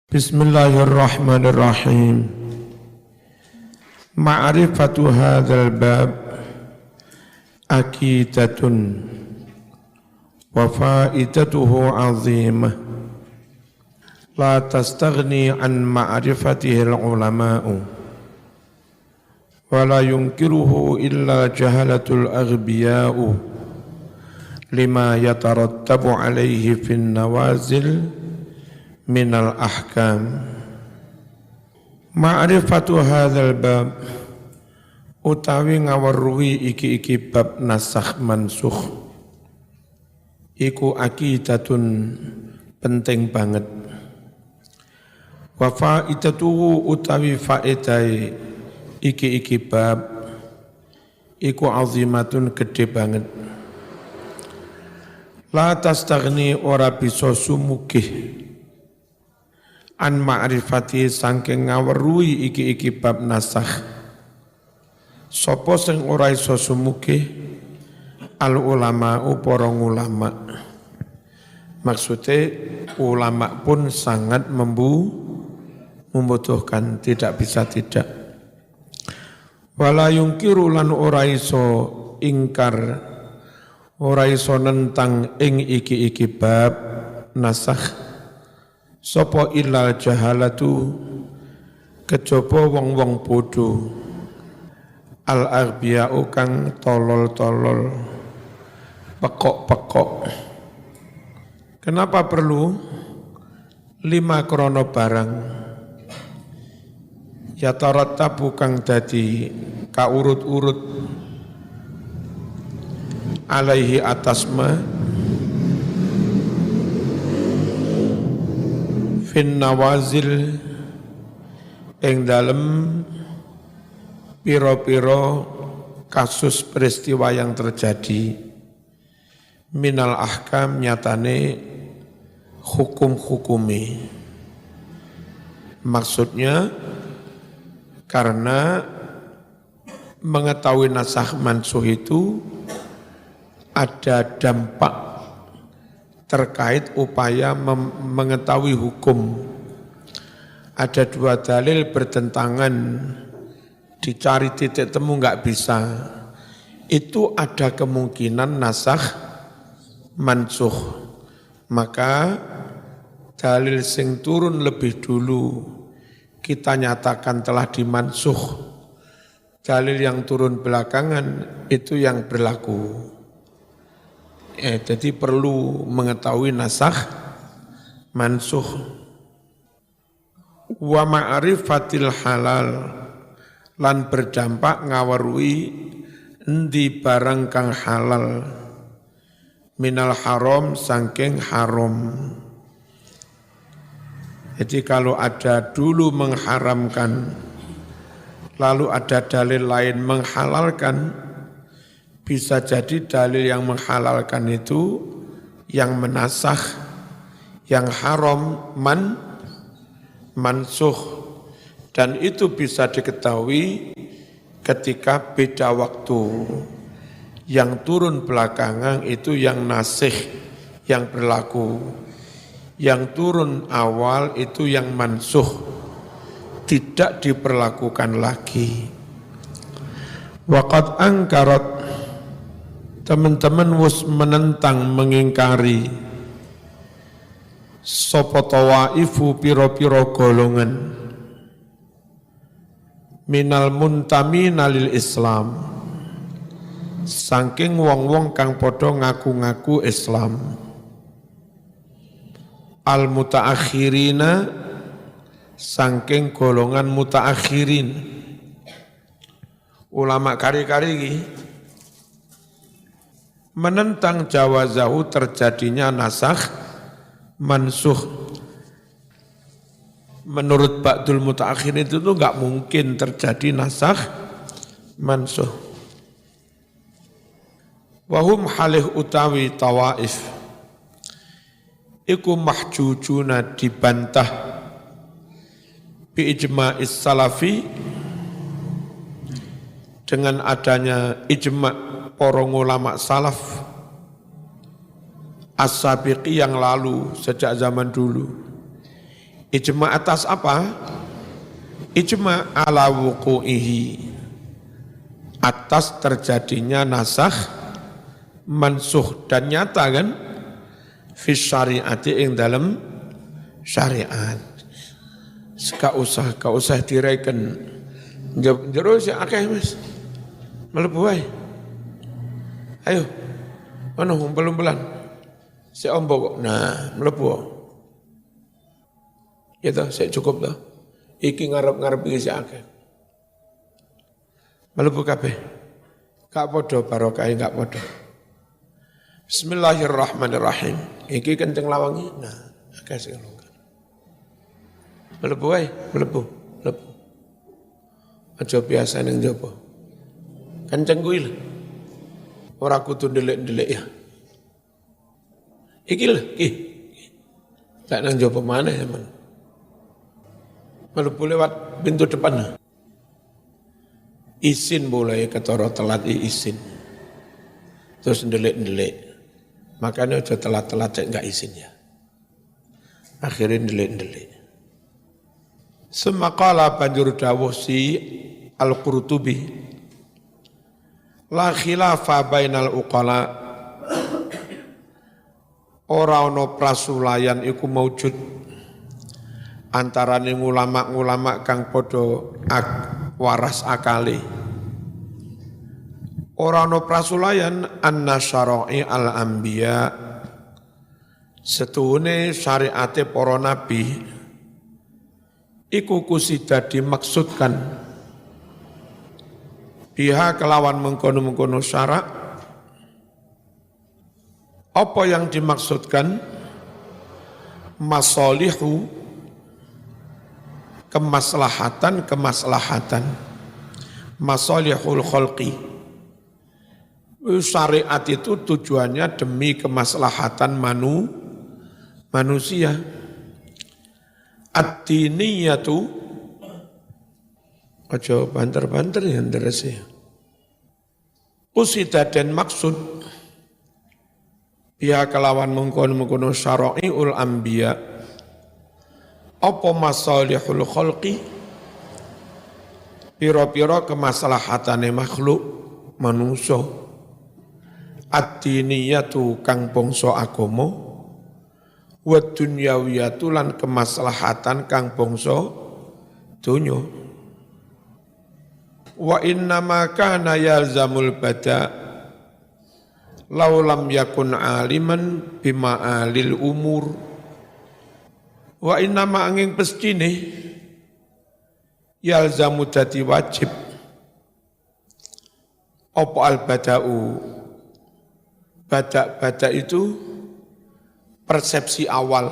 Bismillahirrahmanirrahim. Ma'rifatu hadzal bab aqidatun wa faidatuhu 'azimah. La tastaghni an ma'rifatihi al-ulama'u wa la yunkiruhu illa jahalatul aghniya'u lima yatarattabu 'alaihi fin nawazil minal ahkam. Ma'rifatu hadzal bab utawi ngaweruhi iki bab nasakh mansukh iku aqidatun penting banget. Wa faidatuhu utawi faedai iki bab iku azimatun gede banget. La tastaghni ora bisa sumugih an ma'rifati sangking ngaweruhi iki bab nasakh. Sopo sing ora iso sumugih al ulama para ulama. Maksudnya ulama pun sangat membutuhkan, tidak bisa tidak. Wala yungkiru lan ora iso ingkar, ora iso nentang ing iki bab nasakh. Sopo ilal jahalatu kejaba wong-wong bodho al-aghniya'u kang tolol-tolol pekok-pekok. Kenapa perlu 5 krono barang ya tarattabu kang dadi kaurut-urut alaihi atasma fin nawazil ing dalem piro-piro kasus peristiwa yang terjadi minal ahkam nyatane hukum-hukumi. Maksudnya karena mengetahui nasakh mansukh itu ada dampak terkait upaya mengetahui hukum. Ada 2 dalil bertentangan, dicari titik temu enggak bisa. Itu ada kemungkinan nasakh mansukh. Maka dalil sing turun lebih dulu kita nyatakan telah dimansukh. Dalil yang turun belakangan itu yang berlaku. Jadi perlu mengetahui nasakh mansukh. Wa ma'rifatil halal lan berdampak ngaweruhi endi barang kang halal minal haram saking haram. Jadi kalau ada dulu mengharamkan lalu ada dalil lain menghalalkan, bisa jadi dalil yang menghalalkan itu yang menasakh, yang haram mansukh. Dan itu bisa diketahui ketika beda waktu. Yang turun belakangan itu yang nasikh, yang berlaku. Yang turun awal itu yang mansukh, tidak diperlakukan lagi. Waqad angkarat, teman-teman wus menentang, mengingkari sapa tawaifu piro-piro golongan minal muntamina lil Islam saking wong-wong kang padha ngaku-ngaku Islam al mutaakhirina saking golongan mutaakhirin ulama kari-kari iki menentang jawazahu terjadinya nasakh mansukh. Menurut ba'dul mutaakhirin itu tuh enggak mungkin terjadi nasakh mansukh. Wahum halih utawi tawaif iku mahjujuna dibantah bi ijma'is salafi dengan adanya ijma' para ulama salaf as-sabiqi yang lalu sejak zaman dulu Ijma atas apa? Ijma ala wuku'ihi, atas terjadinya nasakh mansuh dan nyata kan, fi syariati ing dalam syariat. Gak usah direken. Jero si akeh Mas. Mlebu wae. Ayo. Ono umpel-umpelan. Si ombo kok. Nah, mlebu. Ya toh, saya cukup toh. Iki ngarep-ngarep iki si akeh. Mlebu kabeh. Gak padha barokahe gak padha. Bismillahirrahmanirrahim. Iki kenceng lawangi. Nah, akeh sing longgar. Mlebu wae, mlebu. Aja biasa ning njaba. Kenceng kuwi lho. Ora kudu ndelik-ndelik ya. Iki lho, iki. Tak nang njaba maneh men. Mlebu lewat pintu depan. Isin boleh ketara telat isin. Terus ndelik-ndelik. Makanya udah telat-telat cek enggak isin ya. Akhirnya ndelik-ndelik. Semakala banjur dawuh si Al-Qurtubi, la khilafa bainal uqala, ora ana prasulayan iku maujud antaraning ulama-ulama kang padha waras akali. Ora ana prasulayan anna syara'i al-anbiya, setuhune syariate para nabi iku kusida dimaksudkan biha kelawan mengkono-mengkono syarak. Apa yang dimaksudkan? Masalihu, kemaslahatan, masalihul khalqi. Syariat itu tujuannya demi kemaslahatan manusia. Ad-diniyatu, aja banter-banter ya nderese. Qusida dan maksud biha kelawan mengkono-mengkono syara'iul anbiya, apa masalihul khalqi, pira-pira kemaslahatane makhluk manusa. Ad-diniyatu kang bangsa agama, wa dunyawiyatu lan kemaslahatan kang bangsa donya. Wa innama kana yalzamul bada law lam yakun aliman bima alil umur. Wa innama angin pestine yalzamu dadi wajib apa al bada'u, badak itu persepsi awal.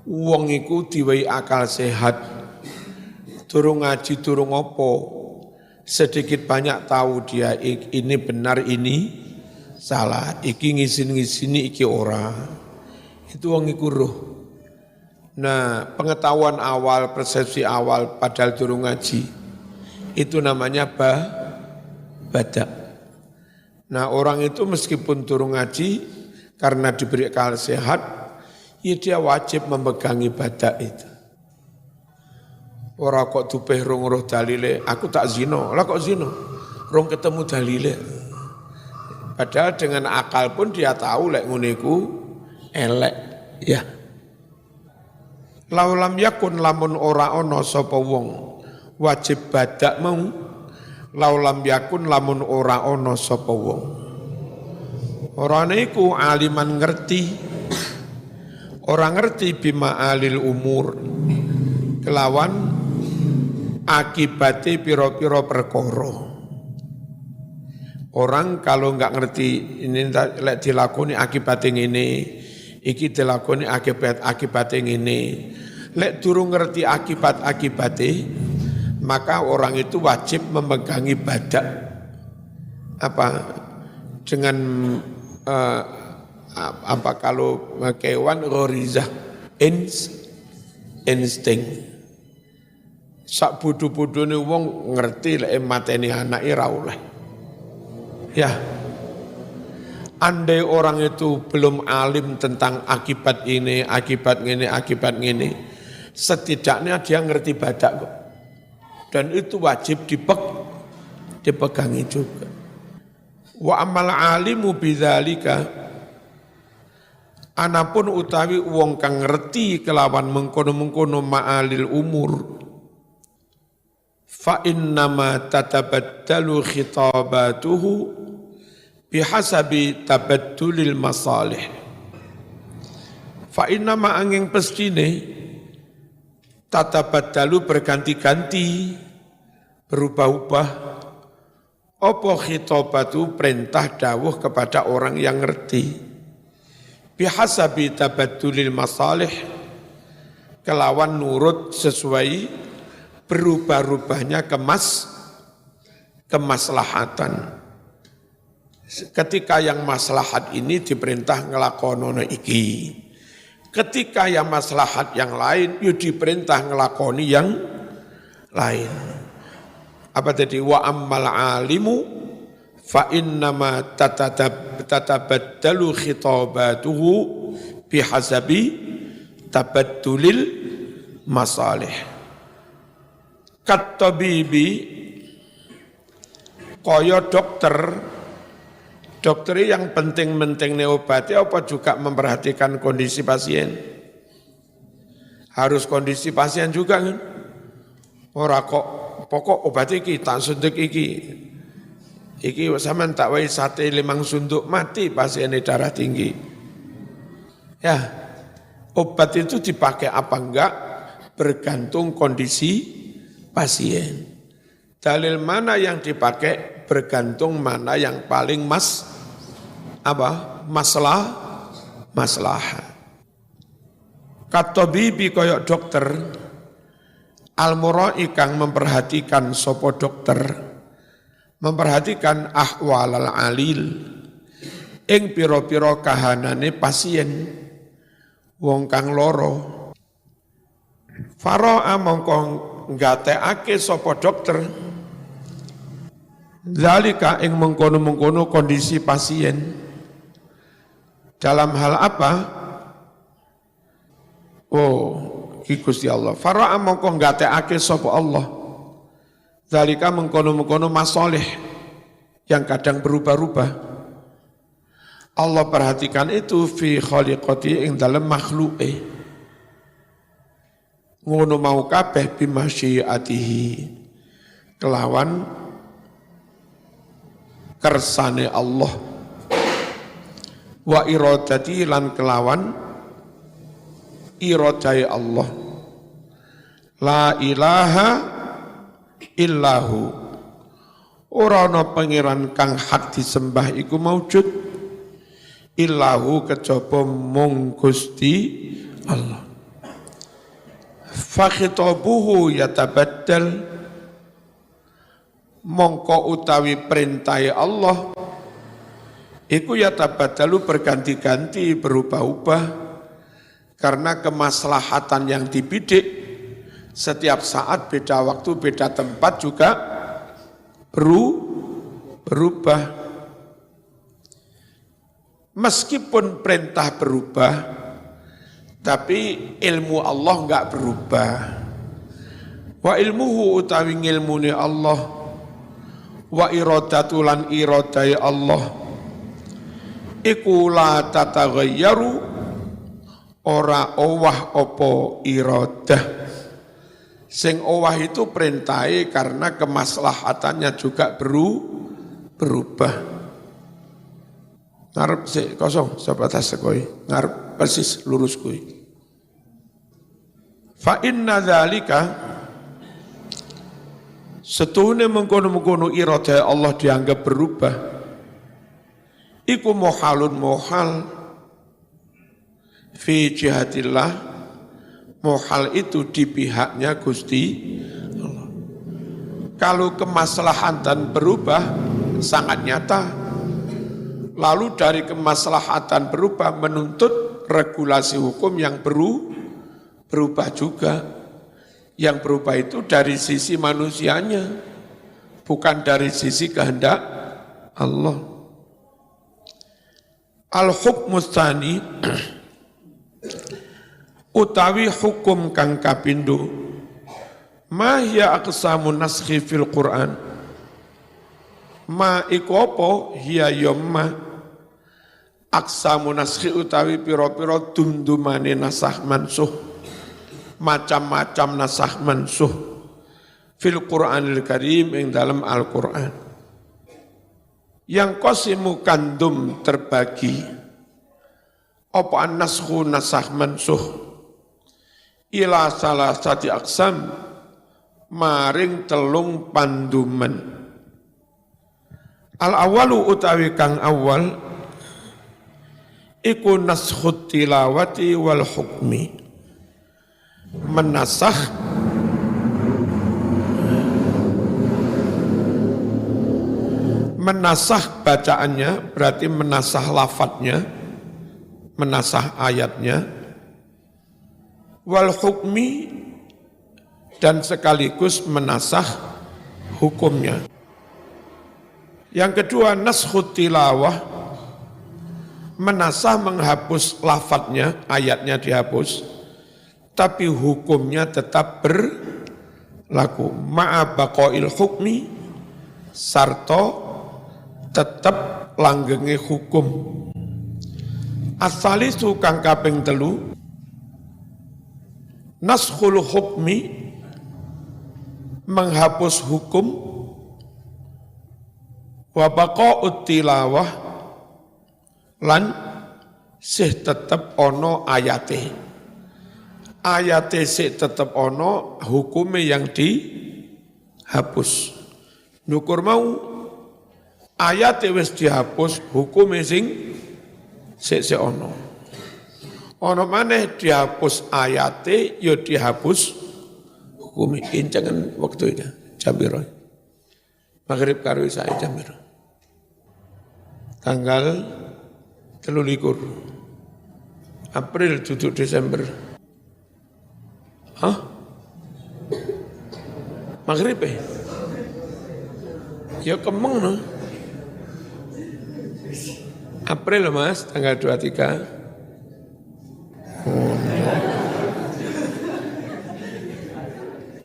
Wong iku diwehi akal sehat, durung ngaji durung apa, sedikit banyak tahu dia ini benar ini salah, iki ngisin-ngisini iki ora. Itu wong iku roh. Nah, pengetahuan awal, persepsi awal padahal durung ngaji, itu namanya badak. Nah, orang itu meskipun durung ngaji, karena diberi akal sehat, ya dia wajib memegangi badak itu. Ora kok tupeh rong roh dalile, aku tak zina, lah kok zina? Rong ketemu dalile. Padahal dengan akal pun dia tahu lek ngene iku elek, ya. Laulam yakun lamun ora ana sapa wong wajib badak mau, laulam yakun lamun ora ana sapa wong. Orane iku aliman ngerti, orang ngerti bima alil umur, kelawan akibate piro-piro perkara. Orang kalau enggak ngerti ini lek dilakoni akibate ngene, iki dilakoni akibate ngene. Lek durung ngerti akibat-akibate, maka orang itu wajib memegangi badak. Apa dengan apa kalau kewan ghorizah, insting. Sak bodho-bodhone wong ngerti lek mateni anake ra oleh. Ya. Andai orang itu belum alim tentang akibat ini, akibat ngene, Setidaknya dia ngerti badak kok. Dan itu wajib dipegangi juga. Wa amal alimu bidzalika, anapun utawi wong kang ngerti kelawan mengkono-mengkono ma'alil umur, fa innama tatabaddalu khitabatuhu bihasabi tabaddulil masalih. Fa innama angin pestine tatabaddalu berganti-ganti, berubah-ubah. Apa khitabatu perintah dawuh kepada orang yang ngerti. Bihasabi tabaddulil masalih, kelawan nurut sesuai berubah-ubahnya kemaslahatan. Ketika yang maslahat ini diperintah ngelakonono iki. Ketika yang maslahat yang lain, ya diperintah ngelakoni yang lain. Apa tadi? Wa ammal alimu fa innama tatabaddalu khitabatuhu bihasabi tabaddulil masalih. Kat tabibi, kaya dokter yang penting-penting obati apa juga memperhatikan kondisi pasien. Harus kondisi pasien juga kan. Ora kok pokok obat iki tak suntik iki. Iki sampean tak wae sate 5 sunduk mati pasiennya darah tinggi. Ya, obat itu dipakai apa enggak bergantung kondisi pasien. Dalil mana yang dipakai bergantung mana yang paling maslahat. Katabibi koyok dokter, al-murai kang memperhatikan sopo dokter, memperhatikan ahwalal alil, ing piro-piro kahanane pasien, wong kang loro. Faro'a mongkong ngateake sopo dokter, zalika ing mengkono-mengkono kondisi pasien. Dalam hal apa? Ki Gusti Allah. Fara'a mongko ngateake sapa Allah. Zalika mengkono-mengkono masalih yang kadang berubah-ubah. Allah perhatikan itu fi khaliqati ing dalem makhluke. Ngono mau kabeh bimasyiatihi. Kelawan kersane Allah. Wa iradati lan kelawan iradai Allah. La ilaha illahu, ora ana pangeran kang hak disembah iku maujud illahu kejaba mung Gusti Allah. Fa khitabuhu yatabaddal, mongko utawi perintahe Allah iku yatabaddalu berganti-ganti, berubah-ubah karena kemaslahatan yang dibidik setiap saat beda waktu, beda tempat juga berubah. Meskipun perintah berubah, tapi ilmu Allah enggak berubah. Wa ilmuhu utawi ilmune Allah, wa iradatu lan iradai Allah iku la tataghayyaru, ora owah apa iradah. Sing owah itu perintahe karena kemaslahatannya juga berubah. Ngarep sik kosong sebatas sekoi, ngarep persis lurus kuwi. Fa inna dzalika, setuhune mengkono-mengkono iradah Allah dianggap berubah. Iku muhalun muhal fi jihatillah, muhal itu di pihaknya Gusti Allah. Kalau kemaslahatan berubah sangat nyata, lalu dari kemaslahatan berubah menuntut regulasi hukum yang berubah juga. Yang berubah itu dari sisi manusianya, bukan dari sisi kehendak Allah. Al-hukmu tsani, utawi hukum kang kapindho ma hiya aqsamun naskhi fil Qur'an ma iku apa hiya yomma aqsamun naskhi utawi pira-pira dumdumane nasakh mansuh macam-macam nasakh mansuh fil Qur'anil Karim ing dalam Al-Qur'an yang qasimu kandum terbagi apa an-naskhu nasakh mansuh ila salah sati aksam maring telung pandumen. Al-awalu utawi kang awal iku naskhut tilawati wal hukmi menasakh bacaannya berarti menasakh lafadznya, menasakh ayatnya, wal hukmi dan sekaligus menasakh hukumnya. Yang kedua naskhut tilawah menasakh menghapus lafadznya, ayatnya dihapus, tapi hukumnya tetap berlaku. Ma'a baqail hukmi sarto tetap langgenge hukum. As-salisu kang kaping 3 naskhul hukmi menghapus hukum wa baqa'ut tilawah lan sih tetep ono ayate. Ayate sih tetep ono, hukume yang dihapus. Nukur mau ayate wis dihapus, hukume sing sik ono. Ono maneh dihapus ayate, ya dihapus hukume. Incengen waktu itu jam piro? Maghrib karo isya jam piro? Tanggal 23 April duduk Desember. Hah? Maghrib ya kemeng no. April Mas, tanggal 23.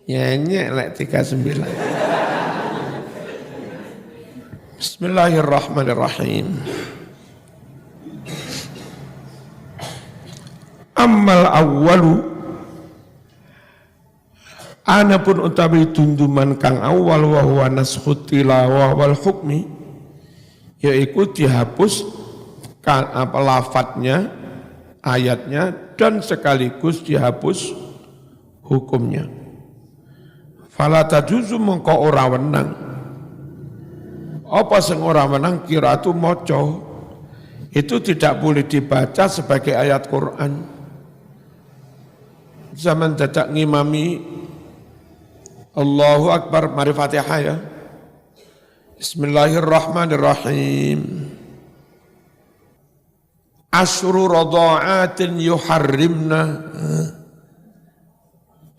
Nyanyi lek 39. Bismillahirrahmanirrahim. Ammal awwalu anapun utawi tunduman kang awal wa huwa naskhut tilawah wal hukmi yaiku dihapus apa lafadznya, ayatnya dan sekaligus dihapus hukumnya. Fala tajuzu mengko ora wenang. Apa sing ora wenang qiraatu maca itu tidak boleh dibaca sebagai ayat Quran. Zaman dadak ngimami Allahu Akbar mari Fatihah ya. Bismillahirrahmanirrahim. Asyru radha'atin yuharrimna.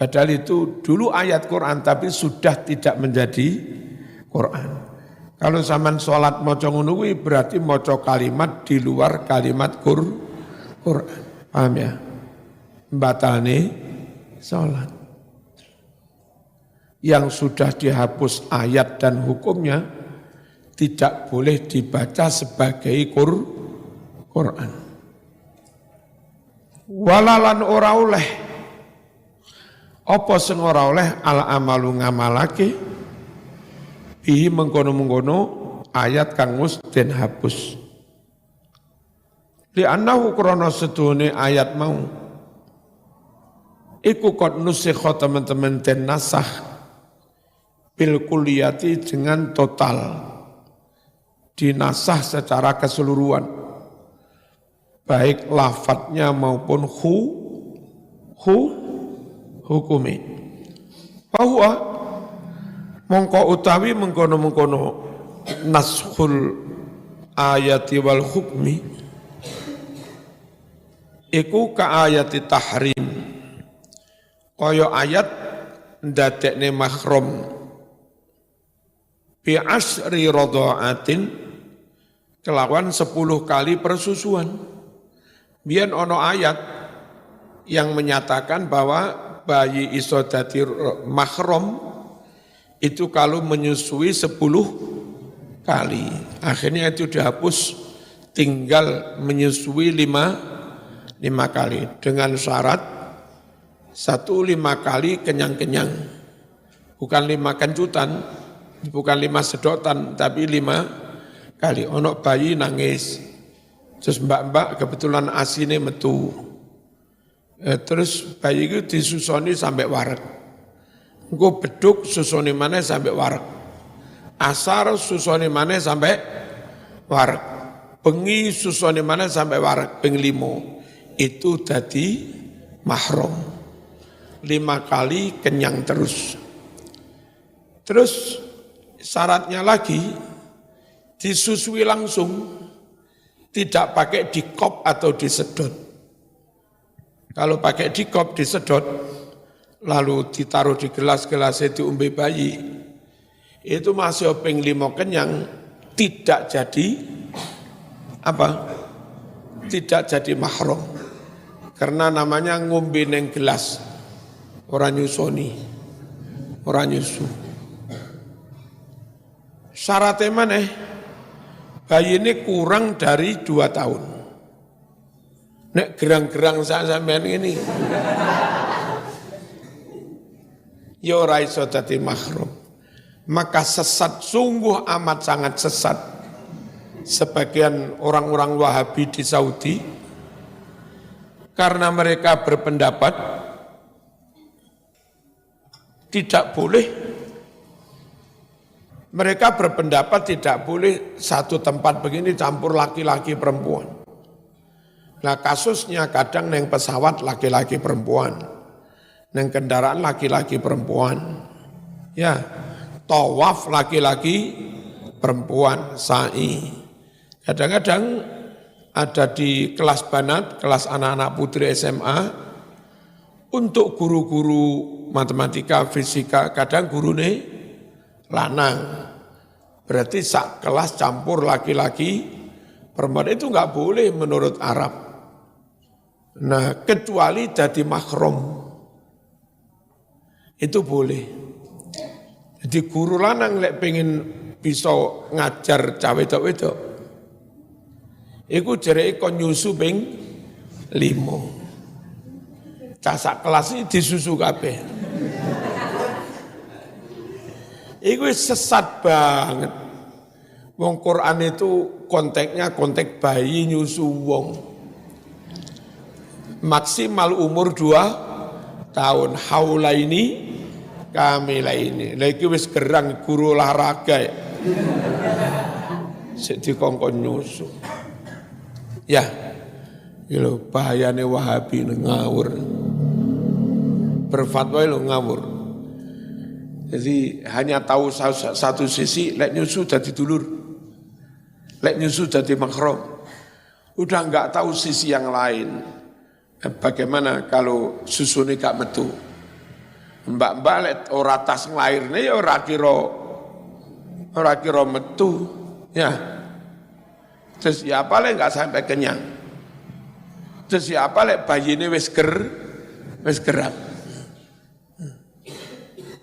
Padahal itu dulu ayat Quran tapi sudah tidak menjadi Quran. Kalau zaman sholat maca ngono kuwi berarti maca kalimat di luar kalimat Quran. Paham ya? Batalne sholat. Yang sudah dihapus ayat dan hukumnya tidak boleh dibaca sebagai Quran. Walalan ora oleh apa sing ora oleh al amalu ngamalake bihi mengkono-mengkono ayat kang wis den hapus. Li annahu krana sedune ayat mau iku qad nusikha teman-teman den nasakh bil kulliyati dengan total, dinasah secara keseluruhan, baik lafadznya maupun hukumi. Bahwa mongko utawi mengkono-mengkono naskhul ayati wal hukmi iku ka ayati tahrim, kaya ayat ndadekne mahram bi asri radha'atin kelawan 10 kali persusuan. Biyen ana ayat yang menyatakan bahwa bayi iso dadi mahram itu kalau menyusui 10 kali. Akhirnya itu dihapus, tinggal menyusui 5 kali dengan syarat 5 kali kenyang-kenyang. Bukan 5 kencutan, bukan 5 sedotan, tapi 5 kali. Ono bayi nangis, terus mbak-mbak kebetulan asine metu. Terus bayi itu disusoni sampai warak. Engko beduk susoni maneh sampai warak. Asar susoni maneh sampai warak. Bengi susoni maneh sampai warak, ping 5. Itu dadi mahram. 5 kali kenyang terus. Terus syaratnya lagi disusui langsung, tidak pakai dikop atau disedot. Kalau pakai dikop, disedot, lalu ditaruh di gelas-gelas itu diombe bayi, itu masih ping 5 kenyang, tidak jadi tidak jadi mahram. Karena namanya ngombe neng gelas, orang nyusoni, orang nyusu. Syaratnya mana? Bayi ini kurang dari 2 tahun. Nek gerang-gerang sampean ini, ya ora iso dadi mahram. Maka sesat, sungguh amat sangat sesat sebagian orang-orang Wahabi di Saudi, karena mereka berpendapat tidak boleh, satu tempat begini campur laki-laki perempuan. Nah kasusnya kadang neng pesawat laki-laki perempuan, neng kendaraan laki-laki perempuan, ya tawaf laki-laki perempuan, sa'i. Kadang-kadang ada di kelas banat, kelas anak-anak putri SMA, untuk guru-guru matematika, fisika, kadang gurune lanang. Berarti sak kelas campur laki-laki perempuan, itu enggak boleh menurut Arab. Nah, kecuali jadi mahram, itu boleh. Jadi guru lanang lek pengen bisa ngajar cawe wedok, iku jereke kon nyusu ping 5. Casak kelas ini disusu kabeh. Iku sesat banget. Wong Quran itu konteksnya konteks bayi nyusu wong. Maksimal umur 2 tahun, haula ini kamila ini. Lagi wis gerang guru olahraga. Sik dikongkon nyusu. Ya, lho bahayane Wahabi ngawur. Berfatwa lho ngawur. Jadi hanya tahu satu sisi, lek nyusu jadi dulur, lek nyusu jadi mahram. Udah enggak tahu sisi yang lain. Bagaimana kalau susu ini gak metu? Mbak-mbak lek ora tas nglairne ya ora kira metu, ya. Terus ya apa lek gak sampai kenyang? Terus ya apa lek bayine wis gerak?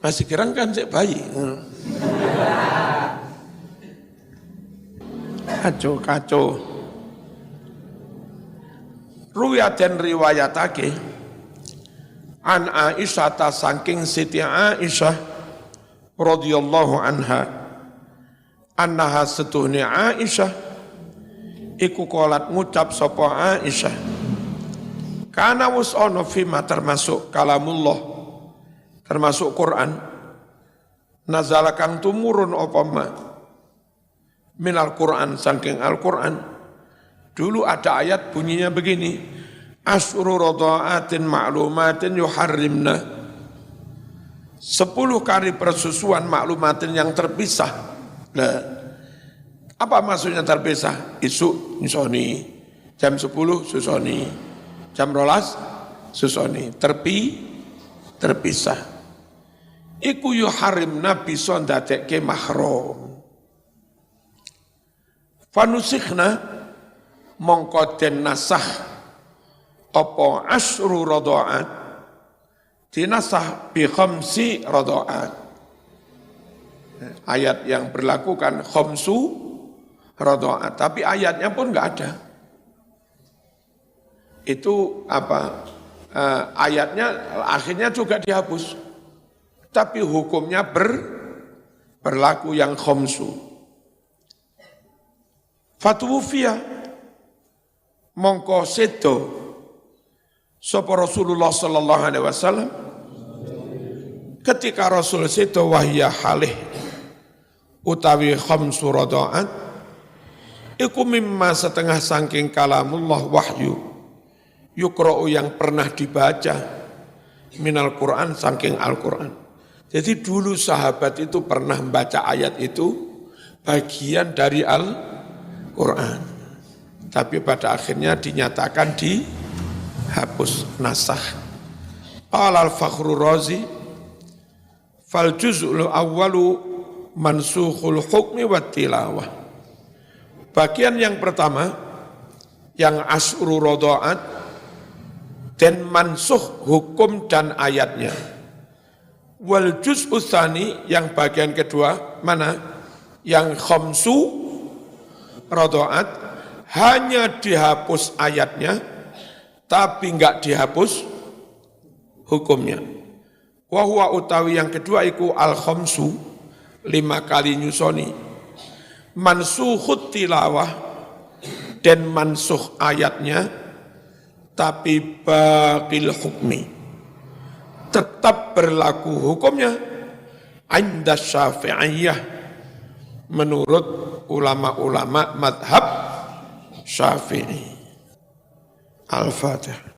Masih gerang kan cek bayi. Kacau. Ruwiyat dan riwayatake an Aisyah ta saking Siti Aisyah radhiyallahu anha annaha setuhni Aisyah iku qalat ngucap sapa Aisyah kana wus ono fima termasuk kalamullah termasuk Quran nazala kang tumurun apa ma minal Quran saking Al-Quran. Dulu ada ayat bunyinya begini, Asyuru radha'atin ma'lumatin yuharrimna. 10 kali persusuan maklumatin yang terpisah. Nah, apa maksudnya terpisah? Isu nyusoni, jam 10 susoni, jam 12 susoni, terpisah. Iku yuharrimna bisa ndadekke mahram. Fanusikhna mongko den nasah apa asyru radha'at dinasah bi khamsi radha'at. Ayat yang berlaku kan khamsu radha'at, tapi ayatnya pun enggak ada. Itu ayatnya akhirnya juga dihapus. Tapi hukumnya berlaku yang khamsu. Fatuwufiyah mongko sedo sapa Rasulullah sallallahu alaihi wasallam ketika Rasul sedo wahya halih utawi khamsu radha'at iku mimma setengah saking kalamullah wahyu yukra'u yang pernah dibaca minal Qur'an saking Al-Qur'an. Jadi dulu sahabat itu pernah membaca ayat itu bagian dari Al-Qur'an. Tapi pada akhirnya dinyatakan dihapus nasakh. Qala al-Fakhrur Razi fal juz'ul awwalu mansukhul hukmi wat tilawah. Bagian yang pertama yang asyru radha'at dan mansukh hukum dan ayatnya. Wal juz'u tsani yang bagian kedua mana? Yang khamsu radha'at hanya dihapus ayatnya, tapi enggak dihapus hukumnya. Wa utawi yang kedua iku al-khamsu 5 kali nyusoni. Mansukhut tilawah dan mansukh ayatnya, tapi baqil hukmi. Tetap berlaku hukumnya. Inda Syafi'iyah menurut ulama-ulama madhab Syafi'i. Al-Fatihah.